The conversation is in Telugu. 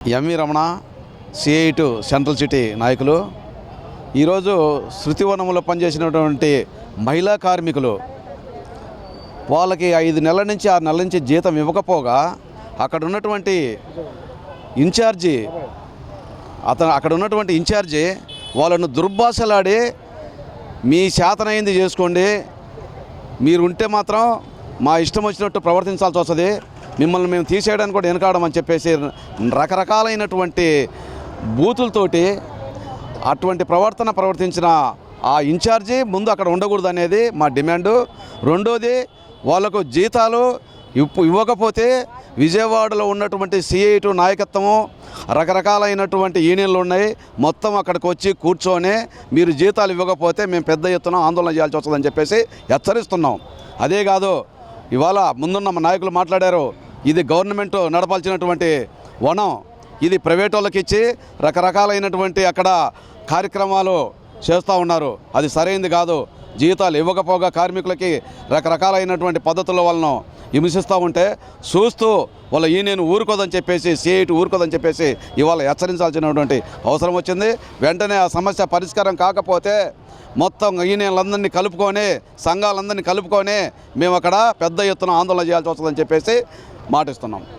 ఎంవి రమణ సిఐ2 సెంట్రల్ సిటీ నాయకులు ఈరోజు శృతివనములో పనిచేసినటువంటి మహిళా కార్మికులు వాళ్ళకి 5 నెలల నుంచి 6 నెలల నుంచి జీతం ఇవ్వకపోగా అక్కడ ఉన్నటువంటి ఇన్ఛార్జి వాళ్ళను దుర్భాషలాడి మీ చేతనైంది చేసుకోండి, మీరు ఉంటే మాత్రం మా ఇష్టం వచ్చినట్టు ప్రవర్తించాల్సి వస్తుంది, మిమ్మల్ని మేము తీసేయడానికి కూడా వెనకాడమని చెప్పేసి రకరకాలైనటువంటి బూతులతోటి అటువంటి ప్రవర్తించిన ఆ ఇన్ఛార్జి ముందు అక్కడ ఉండకూడదు అనేది మా డిమాండు. రెండోది, వాళ్ళకు జీతాలు ఇవ్వకపోతే విజయవాడలో ఉన్నటువంటి సిఐ2 నాయకత్వము రకరకాలైనటువంటి యూనియన్లు ఉన్నాయి, మొత్తం అక్కడికి వచ్చి కూర్చొని మీరు జీతాలు ఇవ్వకపోతే మేము పెద్ద ఎత్తున ఆందోళన చేయాల్సి వస్తుందని చెప్పేసి హెచ్చరిస్తున్నాం. అదే కాదు, ఇవాళ ముందున్న మా నాయకులు మాట్లాడారు, ఇది గవర్నమెంట్ నడపాల్సినటువంటి వనం, ఇది ప్రైవేట్ వాళ్ళకి ఇచ్చి రకరకాలైనటువంటి అక్కడ కార్యక్రమాలు చేస్తూ ఉన్నారు, అది సరైనది కాదు. జీతాలు ఇవ్వకపోగా కార్మికులకి రకరకాలైనటువంటి పద్ధతుల వలన హింసిస్తూ ఉంటే చూస్తూ వాళ్ళ యూనియన్ ఊరుకోదని చెప్పేసి సిఐ2 ఊరుకోదని చెప్పేసి ఇవాళ హెచ్చరించాల్సినటువంటి అవసరం వచ్చింది. వెంటనే ఆ సమస్య పరిష్కారం కాకపోతే మొత్తం యూనియన్లందరినీ కలుపుకొని సంఘాలందరినీ కలుపుకొని మేము అక్కడ పెద్ద ఎత్తున ఆందోళన చేయాల్సి వస్తుందని చెప్పేసి మాటిస్తున్నాం.